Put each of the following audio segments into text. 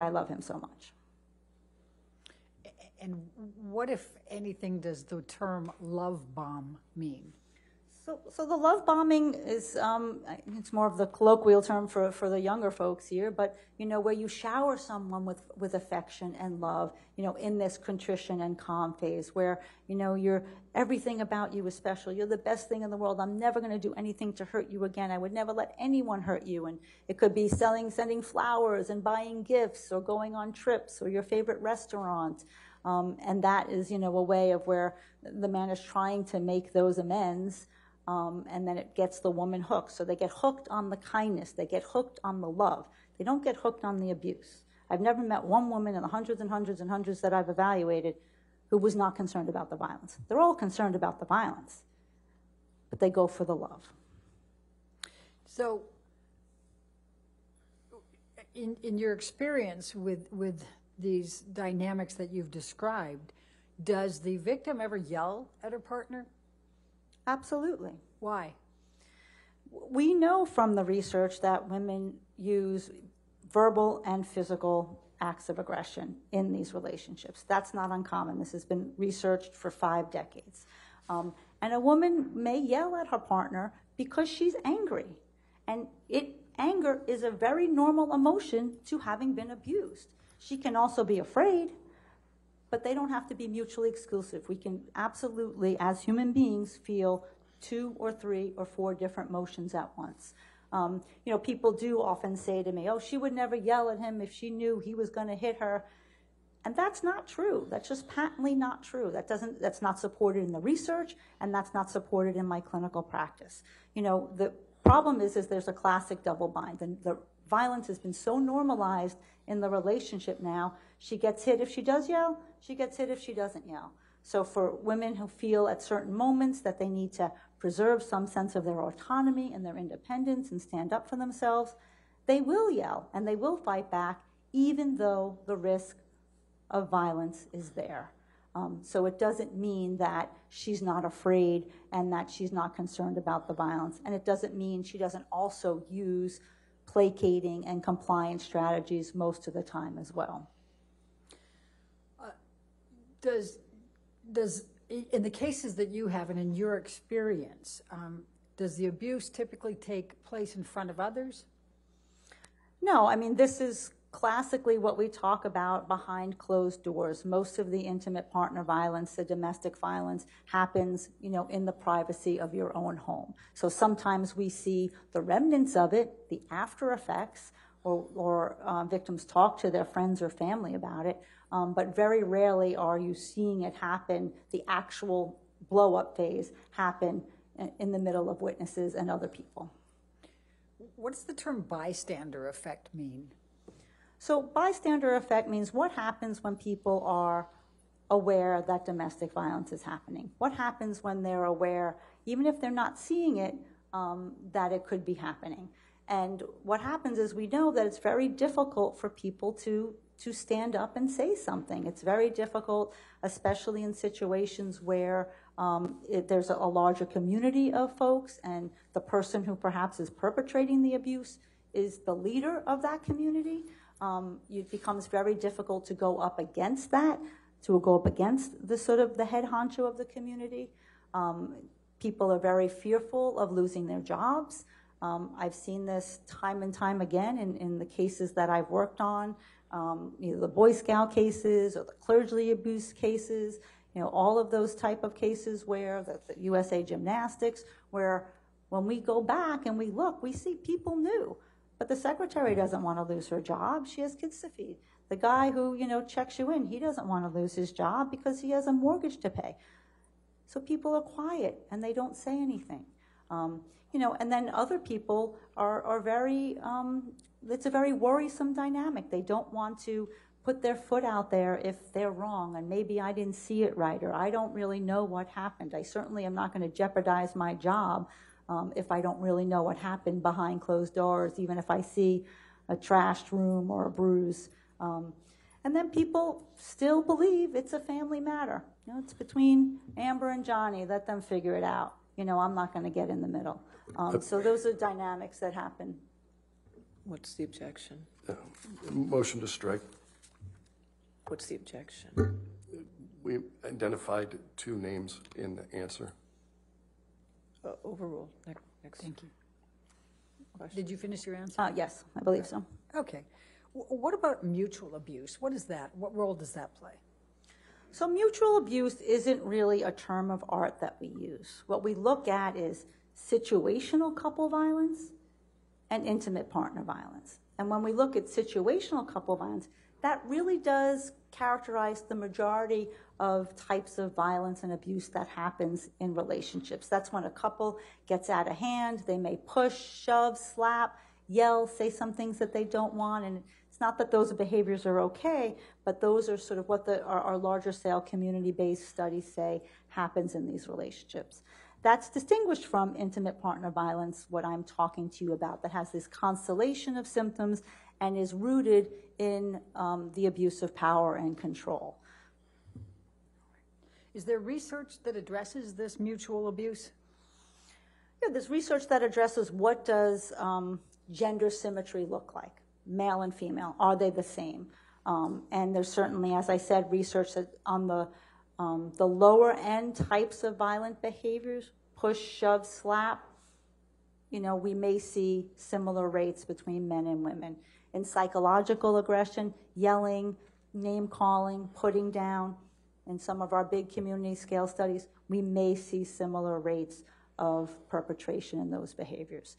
I love him so much. And what, if anything, does the term love bomb mean? So the love bombing is, it's more of the colloquial term for the younger folks here, but, where you shower someone with affection and love, in this contrition and calm phase where, everything about you is special. You're the best thing in the world. I'm never going to do anything to hurt you again. I would never let anyone hurt you. And it could be sending flowers and buying gifts or going on trips or your favorite restaurant. And that is, a way of where the man is trying to make those amends. And then it gets the woman hooked. So they get hooked on the kindness. They get hooked on the love. They don't get hooked on the abuse. I've never met one woman in the hundreds and hundreds and hundreds that I've evaluated who was not concerned about the violence. They're all concerned about the violence, but they go for the love. So in your experience with these dynamics that you've described, does the victim ever yell at her partner? Absolutely. Why? We know from the research that women use verbal and physical acts of aggression in these relationships. That's not uncommon. This has been researched for 5 decades. And a woman may yell at her partner because she's angry. And anger is a very normal emotion to having been abused. She can also be afraid, but they don't have to be mutually exclusive. We can absolutely, as human beings, feel 2 or 3 or 4 different emotions at once. People do often say to me, oh, she would never yell at him if she knew he was going to hit her. And that's not true. That's just patently not true. That's not supported in the research, and that's not supported in my clinical practice. The problem is there's a classic double bind. The violence has been so normalized in the relationship now. She gets hit if she does yell. She gets hit if she doesn't yell. So for women who feel at certain moments that they need to preserve some sense of their autonomy and their independence and stand up for themselves, they will yell and they will fight back even though the risk of violence is there. So it doesn't mean that she's not afraid and that she's not concerned about the violence. And it doesn't mean she doesn't also use placating and compliance strategies most of the time as well. Does in the cases that you have and in your experience, does the abuse typically take place in front of others? No, I mean, this is classically what we talk about behind closed doors. Most of the intimate partner violence, the domestic violence, happens, in the privacy of your own home. So sometimes we see the remnants of it, the after effects, or victims talk to their friends or family about it, but very rarely are you seeing it happen, the actual blow-up phase happen in the middle of witnesses and other people. What does the term bystander effect mean? So bystander effect means what happens when people are aware that domestic violence is happening. What happens when they're aware, even if they're not seeing it, that it could be happening. And what happens is we know that it's very difficult for people to stand up and say something. It's very difficult, especially in situations where there's a larger community of folks and the person who perhaps is perpetrating the abuse is the leader of that community. It becomes very difficult to go up against that, to go up against the sort of the head honcho of the community. People are very fearful of losing their jobs. I've seen this time and time again in the cases that I've worked on, either the Boy Scout cases or the clergy abuse cases, all of those type of cases where the USA Gymnastics, where when we go back and we look, we see people knew. But the secretary doesn't want to lose her job. She has kids to feed. The guy who, checks you in, he doesn't want to lose his job because he has a mortgage to pay. So people are quiet and they don't say anything. And then other people are very, it's a very worrisome dynamic. They don't want to put their foot out there if they're wrong, and maybe I didn't see it right, or I don't really know what happened. I certainly am not going to jeopardize my job if I don't really know what happened behind closed doors, even if I see a trashed room or a bruise. And then people still believe it's a family matter. It's between Amber and Johnny. Let them figure it out. I'm not going to get in the middle. So those are dynamics that happen. What's the objection? Motion to strike. What's the objection? We identified 2 names in the answer. Overruled. Next. Thank you. Question. Did you finish your answer? Yes, I believe so. Okay. What about mutual abuse? What is that? What role does that play? So mutual abuse isn't really a term of art that we use. What we look at is situational couple violence and intimate partner violence. And when we look at situational couple violence, that really does characterize the majority of types of violence and abuse that happens in relationships. That's when a couple gets out of hand. They may push, shove, slap, yell, say some things that they don't want. And it's not that those behaviors are okay, but those are sort of what our larger scale community-based studies say happens in these relationships. That's distinguished from intimate partner violence, what I'm talking to you about, that has this constellation of symptoms and is rooted in the abuse of power and control. Is there research that addresses this mutual abuse? Yeah, there's research that addresses what does gender symmetry look like, male and female. Are they the same? And there's certainly, as I said, research that on the lower end types of violent behaviors, push, shove, slap, we may see similar rates between men and women. In psychological aggression, yelling, name calling, putting down, in some of our big community scale studies, we may see similar rates of perpetration in those behaviors.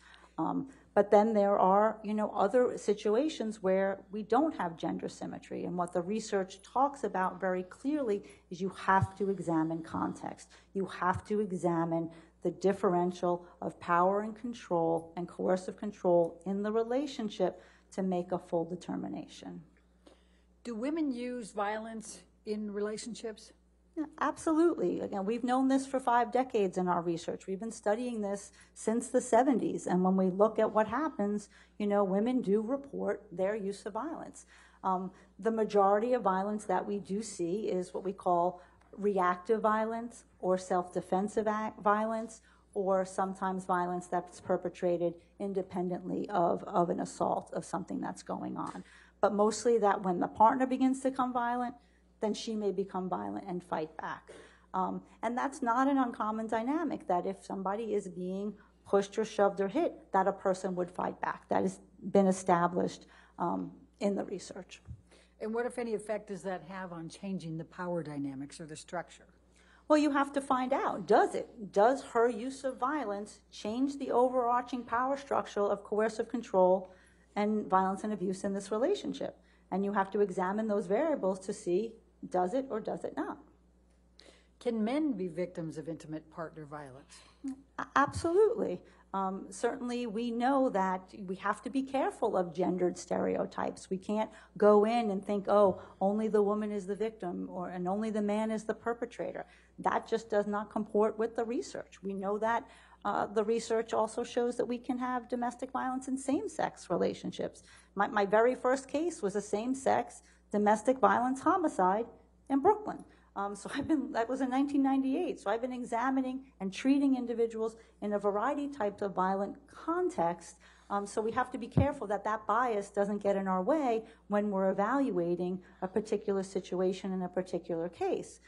But then there are, other situations where we don't have gender symmetry. And what the research talks about very clearly is you have to examine context. You have to examine the differential of power and control and coercive control in the relationship to make a full determination. Do women use violence in relationships? Yeah, absolutely. Again, we've known this for 5 decades in our research. We've been studying this since the 70s. And when we look at what happens, women do report their use of violence. The majority of violence that we do see is what we call reactive violence or self-defensive violence, or sometimes violence that's perpetrated independently of an assault, of something that's going on. But mostly that when the partner begins to become violent, then she may become violent and fight back. And that's not an uncommon dynamic, that if somebody is being pushed or shoved or hit, that a person would fight back. That has been established in the research. And what, if any, effect does that have on changing the power dynamics or the structure? Well, you have to find out, does it? Does her use of violence change the overarching power structure of coercive control and violence and abuse in this relationship? And you have to examine those variables to see, does it or does it not? Can men be victims of intimate partner violence? Absolutely. Certainly we know that we have to be careful of gendered stereotypes. We can't go in and think, oh, only the woman is the victim and only the man is the perpetrator. That just does not comport with the research. We know that the research also shows that we can have domestic violence in same-sex relationships. My very first case was a same-sex domestic violence homicide in Brooklyn. That was in 1998. So I've been examining and treating individuals in a variety of types of violent contexts. So we have to be careful that bias doesn't get in our way when we're evaluating a particular situation in a particular case.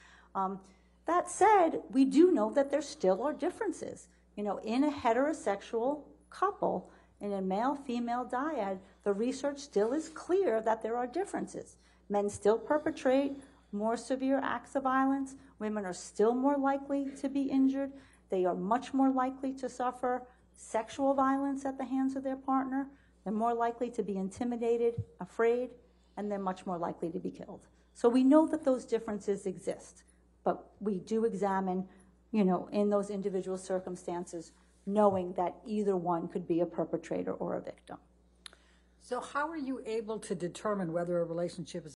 That said, we do know that there still are differences. In a heterosexual couple, in a male-female dyad, the research still is clear that there are differences. Men still perpetrate more severe acts of violence. Women are still more likely to be injured. They are much more likely to suffer sexual violence at the hands of their partner. They're more likely to be intimidated, afraid, and they're much more likely to be killed. So we know that those differences exist, but we do examine, in those individual circumstances, knowing that either one could be a perpetrator or a victim. So how are you able to determine whether a relationship is